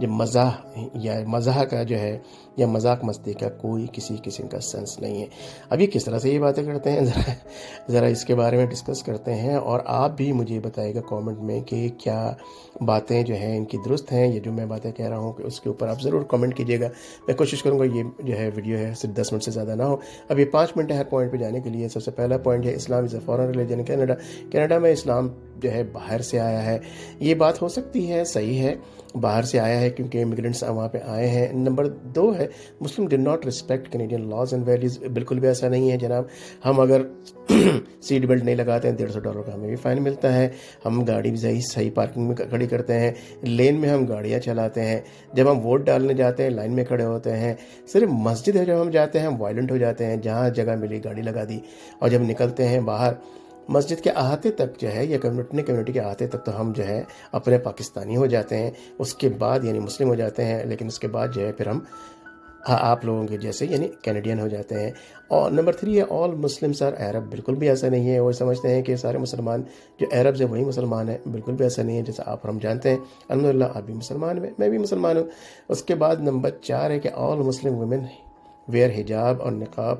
جو مزاح یا مزاح کا جو ہے یا مذاق مستی کا کوئی کسی قسم کا سینس نہیں ہے. اب یہ کس طرح سے یہ باتیں کرتے ہیں، ذرا اس کے بارے میں ڈسکس کرتے ہیں، اور آپ بھی مجھے بتائے گا کامنٹ میں کہ کیا باتیں جو ہیں ان کی درست ہیں. یہ جو میں باتیں کہہ رہا ہوں کہ اس کے اوپر آپ ضرور کامنٹ کیجیے گا. میں کوشش کروں گا یہ جو ہے ویڈیو ہے صرف 10 منٹ سے زیادہ نہ ہو. اب یہ 5 منٹ ہے ہر پوائنٹ پہ جانے کے لیے. سب سے پہلا پوائنٹ ہے Islam is a foreign religion Canada. Canada میں اسلام جو ہے باہر سے آیا ہے. یہ بات ہو سکتی ہے، صحیح ہے، باہر سے آیا ہے کیونکہ امیگرینٹس وہاں پہ آئے ہیں. نمبر 2 ہے مسلم do not respect Canadian laws and values. بالکل بھی ایسا نہیں ہے جناب. ہم اگر سیٹ بیلٹ نہیں لگاتے ہیں $150 کا ہمیں بھی فائن ملتا ہے. ہم گاڑی بھی صحیح پارکنگ میں کھڑی کرتے ہیں، لین میں ہم گاڑیاں چلاتے ہیں. جب ہم ووٹ ڈالنے جاتے ہیں لائن میں کھڑے ہوتے ہیں. صرف مسجد ہے جب ہم جاتے ہیں ہم وائلنٹ ہو جاتے ہیں، جہاں جگہ ملی گاڑی لگا دی. اور جب نکلتے ہیں باہر مسجد کے احاطے تک جو ہے یا کمیونٹی کے احاطے تک تو ہم جو ہے اپنے پاکستانی ہو جاتے ہیں. اس کے بعد یعنی مسلم ہو جاتے ہیں، لیکن اس کے بعد جو ہے پھر ہم آپ لوگوں کے جیسے یعنی کینیڈین ہو جاتے ہیں. اور نمبر 3 ہے آل مسلمس آر عرب. بالکل بھی ایسا نہیں ہے. وہ سمجھتے ہیں کہ سارے مسلمان جو عربز ہیں وہی مسلمان ہیں. بالکل بھی ایسا نہیں ہے جیسا آپ ہم جانتے ہیں. الحمدللہ آپ بھی مسلمان ہیں، میں بھی مسلمان ہوں. اس کے بعد نمبر 4 ہے کہ آل مسلم ویمن ویئر حجاب اور نقاب.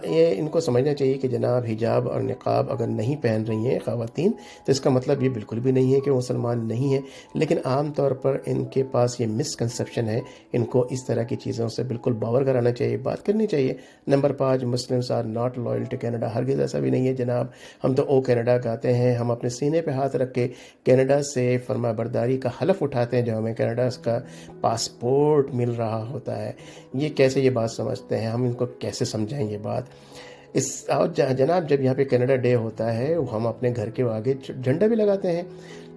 یہ ان کو سمجھنا چاہیے کہ جناب حجاب اور نقاب اگر نہیں پہن رہی ہیں خواتین تو اس کا مطلب یہ بالکل بھی نہیں ہے کہ وہ مسلمان نہیں ہیں. لیکن عام طور پر ان کے پاس یہ مسکنسیپشن ہے. ان کو اس طرح کی چیزوں سے بالکل باور کرانا چاہیے، بات کرنی چاہیے. Number 5 Muslims are not loyal to Canada. ہرگز ایسا بھی نہیں ہے جناب. ہم تو او کینیڈا گاتے ہیں، ہم اپنے سینے پہ ہاتھ رکھ کے کینیڈا سے فرما برداری کا حلف اٹھاتے ہیں جو ہمیں کینیڈا کا پاسپورٹ مل رہا ہوتا ہے. یہ کیسے یہ بات سمجھتے ہیں؟ ہم ان کو کیسے سمجھائیں یہ بات؟ اور جناب جب یہاں پہ کینیڈا ڈے ہوتا ہے ہم اپنے گھر کے آگے جھنڈا بھی لگاتے ہیں.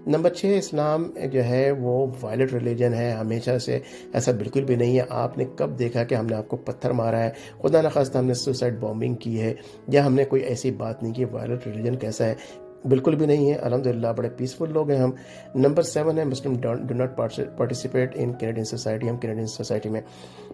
نمبر 6 اسلام جو ہے وہ وائلنٹ ریلیجن ہے. ہمیشہ سے ایسا بالکل بھی نہیں ہے. آپ نے کب دیکھا کہ ہم نے آپ کو پتھر مارا ہے، خدا نخواستہ ہم نے سوسائڈ بامبنگ کی ہے، یا ہم نے کوئی ایسی بات نہیں کی. وائلنٹ ریلیجن کیسا ہے؟ بالکل بھی نہیں ہے. الحمدللہ بڑے پیسفل لوگ ہیں ہم. نمبر 7 ہے مسلم do not participate in Canadian society. ہم کینیڈین سوسائٹی میں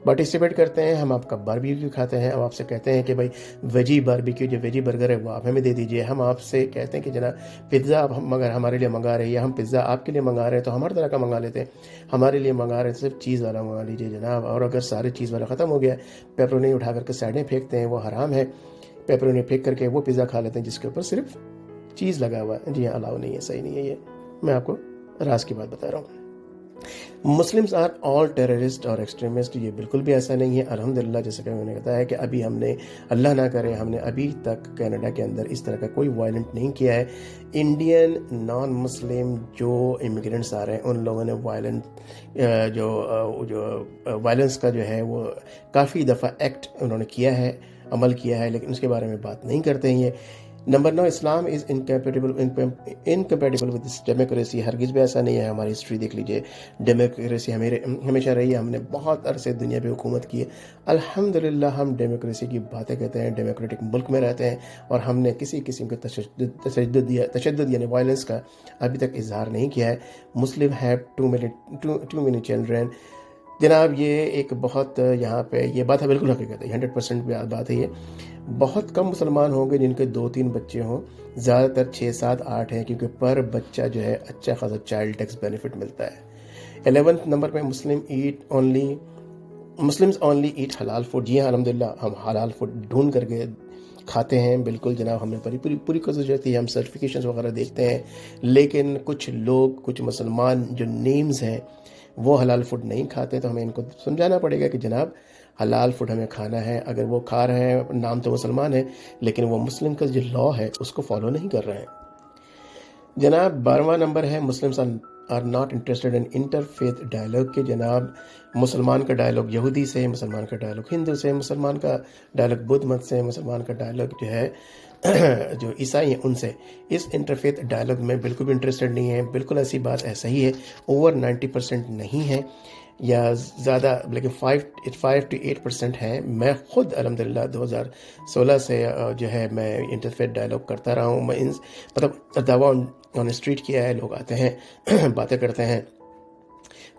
پارٹیسپیٹ کرتے ہیں. ہم آپ کا باربیکیو کھاتے ہیں. ہم آپ سے کہتے ہیں کہ بھائی ویجی باربیکیو جو ویجی برگر ہے وہ آپ ہمیں دے دیجئے. ہم آپ سے کہتے ہیں کہ جناب پزا آپ مگر ہمارے لیے منگا رہے ہیں، یا ہم پزا آپ کے لیے منگا رہے ہیں تو ہم ہر طرح کا منگا لیتے ہیں. ہمارے لیے منگا رہے ہیں صرف چیز والا منگا لیجیے جناب. اور اگر سارے چیز والا ختم ہو گیا، پیپرونی اٹھا کر کے سائڈیں پھینکتے ہیں، وہ حرام ہے. پیپرونی پھینک کر کے وہ پزا کھا لیتے ہیں جس کے اوپر صرف چیز لگا ہوا ہے. جی ہاں، الاؤ نہیں ہے، صحیح نہیں ہے. یہ میں آپ کو راز کی بات بتا رہا ہوں. مسلمس آر آل ٹیررسٹ اور ایکسٹریمسٹ. یہ بالکل بھی ایسا نہیں ہے. الحمدللہ جیسے کہ میں نے بتایا کہ ابھی ہم نے اللہ نہ کرے ہم نے ابھی تک کینیڈا کے اندر اس طرح کا کوئی وائلنٹ نہیں کیا ہے. انڈین نان مسلم جو امیگرینٹس آ رہے ہیں ان لوگوں نے جو وائلنس کا جو ہے وہ کافی دفعہ ایکٹ انہوں نے کیا ہے، عمل کیا ہے، لیکن اس کے بارے میں بات نہیں کرتے ہیں. یہ number 9 Islam is incompatible with democracy. ہرگز بھی ایسا نہیں ہے. ہماری ہسٹری دیکھ لیجئے، ڈیموکریسی ہمیشہ رہی ہے. ہم نے بہت عرصے دنیا پہ حکومت کی ہے. الحمدللہ ہم ڈیموکریسی کی باتیں کہتے ہیں، ڈیموکریٹک ملک میں رہتے ہیں، اور ہم نے کسی قسم کے تشدد یعنی وائلنس کا ابھی تک اظہار نہیں کیا ہے. Muslim have too many children. جناب یہ ایک بہت یہاں پہ یہ بات ہے، بالکل حقیقت ہے، 100% بات ہے. یہ بہت کم مسلمان ہوں گے جن کے 2-3 بچے ہوں. زیادہ تر 6-7-8 ہیں، کیونکہ پر بچہ جو ہے اچھا خاصا چائلڈ ٹیکس بینیفٹ ملتا ہے. 11 نمبر پہ مسلمز اونلی ایٹ حلال فوڈ. جی ہاں، الحمدللہ ہم حلال فوڈ ڈھونڈ کر کے کھاتے ہیں. بالکل جناب، ہم نے پوری کوشش رہتی ہے. ہم سرٹیفکیشنز وغیرہ دیکھتے ہیں، لیکن کچھ لوگ، کچھ مسلمان جو نیمز ہیں وہ حلال فوڈ نہیں کھاتے. تو ہمیں ان کو سمجھانا پڑے گا کہ جناب حلال فوڈ ہمیں کھانا ہے. اگر وہ کھا رہے ہیں، نام تو مسلمان ہے لیکن وہ مسلم کا جو لا ہے اس کو فالو نہیں کر رہے ہیں. جناب 12واں نمبر ہے Muslims are not interested in interfaith dialogue. کہ جناب مسلمان کا ڈائلاگ یہودی سے، مسلمان کا ڈائلاگ ہندو سے، مسلمان کا ڈائلاگ بدھ مت سے، مسلمان کا ڈائلاگ جو ہے جو عیسائی ہیں ان سے، اس انٹرفیتھ ڈائلاگ میں بالکل بھی انٹرسٹڈ نہیں ہے. بالکل ایسی بات ایسا ہی ہے. اوور 90% نہیں ہے، یا زیادہ، لیکن 5 to 8% ہے. میں خود الحمدللہ 2016 سے جو ہے میں انٹرفیتھ ڈائلاگ کرتا رہا ہوں. میں مطلب دعویٰ آن اسٹریٹ کیا ہے. لوگ آتے ہیں باتیں کرتے ہیں.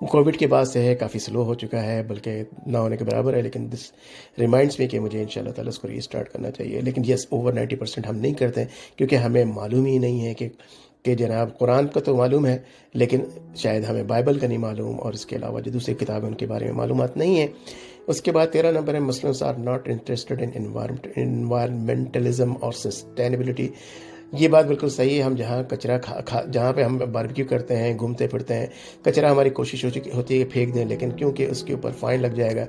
کووڈ کے بعد سے ہے کافی سلو ہو چکا ہے، بلکہ نہ ہونے کے برابر ہے. لیکن دس ریمائنڈس میں کہ مجھے انشاءاللہ تعالیٰ اس کو ری اسٹارٹ کرنا چاہیے. لیکن یس، اوور 90% ہم نہیں کرتے، کیونکہ ہمیں معلوم ہی نہیں ہے کہ کہ جناب قرآن کا تو معلوم ہے لیکن شاید ہمیں بائبل کا نہیں معلوم، اور اس کے علاوہ جو دوسری کتابیں ان کے بارے میں معلومات نہیں ہیں۔ اس کے بعد 13 نمبر ہے Muslims are not interested in environmentalism اور سسٹینیبلٹی۔ یہ بات بالکل صحیح ہے۔ ہم جہاں کچرا جہاں پہ ہم باربیکیو کرتے ہیں، گھومتے پھرتے ہیں، کچرا ہماری کوشش ہوتی ہے کہ پھینک دیں، لیکن کیونکہ اس کے اوپر فائن لگ جائے گا،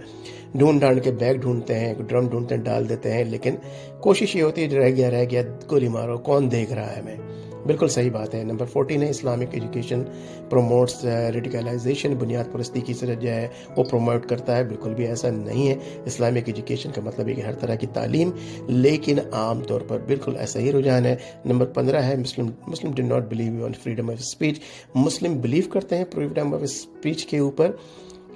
ڈھونڈ کے بیگ ڈھونڈتے ہیں، ڈرم ڈھونڈتے ہیں، ڈال دیتے ہیں، لیکن کوشش یہ ہوتی ہے رہ گیا گولی مارو، کون دیکھ رہا ہے ہمیں۔ بالکل صحیح بات ہے۔ نمبر 14 ہے اسلامک ایجوکیشن پروموٹس ریڈیکلائزیشن، بنیاد پرستی کی طرح جو ہے وہ پروموٹ کرتا ہے۔ بالکل بھی ایسا نہیں ہے۔ اسلامک ایجوکیشن کا مطلب ہے کہ ہر طرح کی تعلیم، لیکن عام طور پر بالکل ایسا ہی رجحان ہے۔ نمبر 15 ہے مسلم do not believe in freedom of speech, Muslim blue کرتے ہیں فریڈم آف اسپیچ کے اوپر،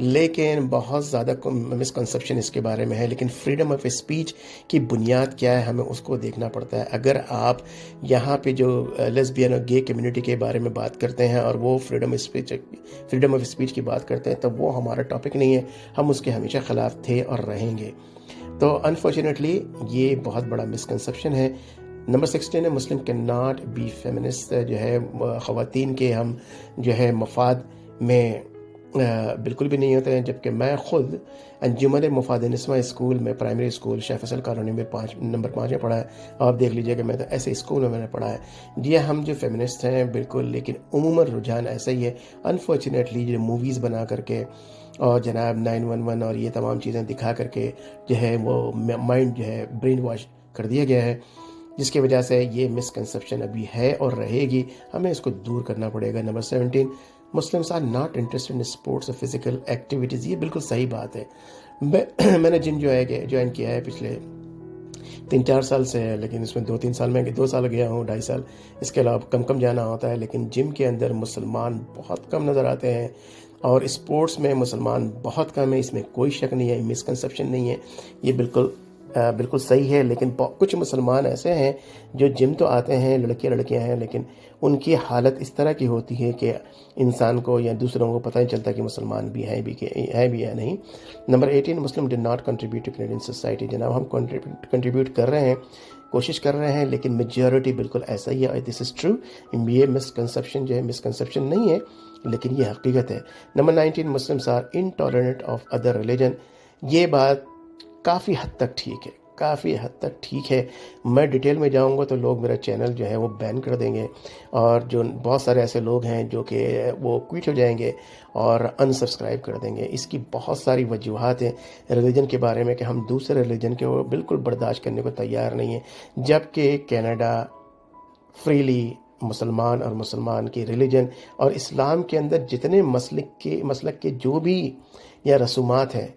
لیکن بہت زیادہ مسکنسیپشن اس کے بارے میں ہے۔ لیکن فریڈم آف اسپیچ کی بنیاد کیا ہے، ہمیں اس کو دیکھنا پڑتا ہے۔ اگر آپ یہاں پہ جو لیسبین اور گے کمیونٹی کے بارے میں بات کرتے ہیں اور وہ فریڈم آف اسپیچ کی بات کرتے ہیں، تب وہ ہمارا ٹاپک نہیں ہے، ہم اس کے ہمیشہ خلاف تھے اور رہیں گے۔ تو انفارچونیٹلی یہ بہت بڑا مسکنسیپشن ہے۔ نمبر 16 ہے Muslim can not be feminist, جو ہے خواتین کے ہم جو ہے مفاد میں بالکل بھی نہیں ہوتے ہیں، جبکہ میں خود انجمن مفاد نسواں اسکول میں، پرائمری اسکول شیخ فیصل کالونی میں نمبر 5 میں پڑھا ہے۔ آپ دیکھ لیجئے کہ میں تو ایسے اسکول میں نے پڑھا ہے۔ جی ہم جو فیمنسٹ ہیں بالکل، لیکن عموماً رجحان ایسا ہی ہے۔ انفارچونیٹلی جو موویز بنا کر کے اور جناب 911 اور یہ تمام چیزیں دکھا کر کے جو ہے وہ مائنڈ جو ہے برین واش کر دیا گیا ہے، جس کی وجہ سے یہ مسکنسیپشن ابھی ہے اور رہے گی، ہمیں اس کو دور کرنا پڑے گا۔ Number 17 Muslims are not interested in sports اور فزیکل ایکٹیویٹیز، یہ بالکل صحیح بات ہے۔ میں نے جم جوائن کیا ہے پچھلے 3-4 سال سے ہے، لیکن اس میں 2-3 سال میں 2 سال گیا ہوں، 2.5 سال، اس کے علاوہ کم جانا ہوتا ہے۔ لیکن جم کے اندر مسلمان بہت کم نظر آتے ہیں، اور اسپورٹس میں مسلمان بہت کم ہے، اس میں کوئی شک نہیں ہے، مسکنسیپشن نہیں ہے، یہ بالکل صحیح ہے۔ لیکن کچھ مسلمان ایسے ہیں جو جم تو آتے ہیں، لڑکیاں ہیں، لیکن ان کی حالت اس طرح کی ہوتی ہے کہ انسان کو یا دوسروں کو پتہ نہیں چلتا کہ مسلمان بھی ہیں بھی یا نہیں۔ Number 18 Muslim do not contribute to Canadian society, جناب ہم کنٹریبیوٹ کر رہے ہیں، کوشش کر رہے ہیں، لیکن میجورٹی بالکل ایسا ہی ہے۔ دس از ٹرو، یہ مسکنسیپشن جو ہے مسکنسیپشن نہیں ہے، لیکن یہ حقیقت ہے۔ Number 19 Muslims are intolerant of other religion, یہ بات کافی حد تک ٹھیک ہے۔ میں ڈیٹیل میں جاؤں گا تو لوگ میرا چینل جو ہے وہ بین کر دیں گے، اور جو بہت سارے ایسے لوگ ہیں جو کہ وہ کوئٹ ہو جائیں گے اور ان سبسکرائب کر دیں گے۔ اس کی بہت ساری وجوہات ہیں ریلیجن کے بارے میں، کہ ہم دوسرے ریلیجن کو بالکل برداشت کرنے کو تیار نہیں ہیں، جبکہ کینیڈا فریلی مسلمان کی ریلیجن اور اسلام کے اندر جتنے مسلک کے جو بھی یا رسومات ہیں،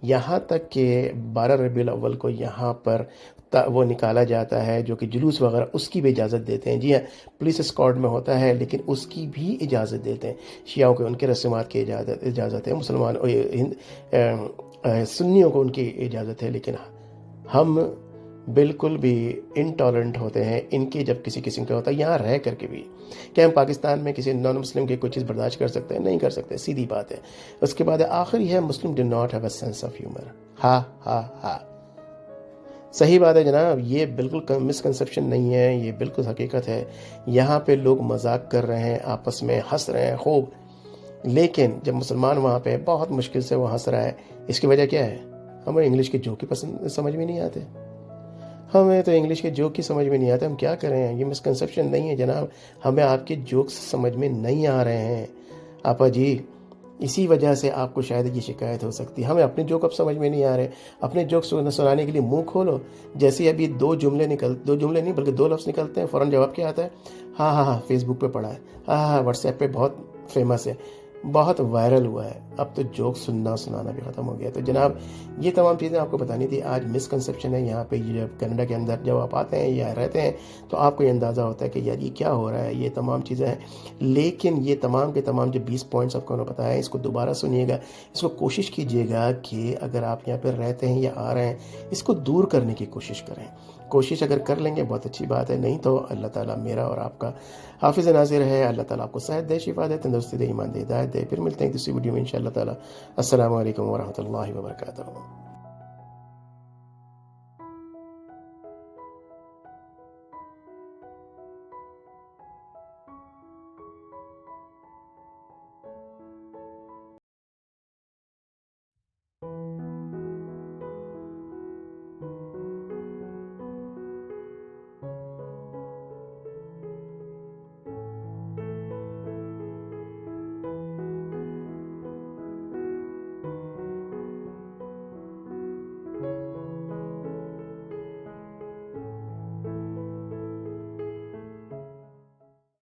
یہاں تک کہ 12 ربیع الاول کو یہاں پر وہ نکالا جاتا ہے، جو کہ جلوس وغیرہ، اس کی بھی اجازت دیتے ہیں۔ جی ہاں، پولیس اسکواڈ میں ہوتا ہے، لیکن اس کی بھی اجازت دیتے ہیں۔ شیعوں کو ان کے رسومات کی اجازت ہے، سنیوں کو ان کی اجازت ہے، لیکن ہم بالکل بھی انٹالرنٹ ہوتے ہیں ان کی جب کسی قسم کا ہوتا ہے، یہاں رہ کر کے بھی۔ کہ ہم پاکستان میں کسی نان مسلم کی کوئی چیز برداشت کر سکتے ہیں؟ نہیں کر سکتے، سیدھی بات ہے۔ اس کے بعد آخری ہے مسلم do not have a sense of humour. ہا صحیح بات ہے جناب، یہ بالکل مسکنسیپشن نہیں ہے، یہ بالکل حقیقت ہے۔ یہاں پہ لوگ مذاق کر رہے ہیں، آپس میں ہنس رہے ہیں خوب، لیکن جب مسلمان وہاں پہ بہت مشکل سے وہ ہنس رہا ہے، اس کی وجہ کیا ہے؟ ہمیں انگلش کے جوک ہی سمجھ میں نہیں آتے، ہمیں تو انگلش کے جوک ہی سمجھ میں نہیں آتے، ہم کیا کریں؟ یہ مسکنسیپشن نہیں ہے جناب، ہمیں آپ کے جوکس سمجھ میں نہیں آ رہے ہیں آپا جی، اسی وجہ سے آپ کو شاید یہ شکایت ہو سکتی ہے۔ ہمیں اپنے جوک اب سمجھ میں نہیں آ رہے، اپنے جوک سنانے کے لیے منہ کھولو، جیسے ابھی 2 جملے نہیں بلکہ 2 لفظ نکلتے ہیں، فوراً جواب کیا آتا ہے؟ ہاں فیس بک پہ پڑھا ہے، ہاں واٹس ایپ پہ بہت فیمس ہے، بہت وائرل ہوا ہے۔ اب تو جوک سنانا بھی ختم ہو گیا۔ تو جناب یہ تمام چیزیں آپ کو بتانی تھی۔ آج مسکنسیپشن ہے یہاں پہ، جب کینیڈا کے اندر جب آپ آتے ہیں یا رہتے ہیں تو آپ کو یہ اندازہ ہوتا ہے کہ یار یہ کیا ہو رہا ہے، یہ تمام چیزیں ہیں، لیکن یہ تمام کے تمام جو 20 پوائنٹس آپ کو نے بتایا ہے، اس کو دوبارہ سنیے گا، اس کو کوشش کیجیے گا کہ اگر آپ یہاں پہ رہتے ہیں یا آ رہے ہیں، اس کو دور کرنے کی کوشش کریں۔ کوشش اگر کر لیں گے بہت اچھی بات ہے، نہیں تو اللہ تعالیٰ میرا اور آپ کا حافظ ناظر ہے۔ اللہ تعالیٰ آپ کو صحت دے، شفا دے، تندرستی دے، ایمان دے، ہدایت دے۔ پھر ملتے ہیں دوسری ویڈیو میں انشاءاللہ تعالیٰ۔ السلام علیکم ورحمۃ اللہ وبرکاتہ۔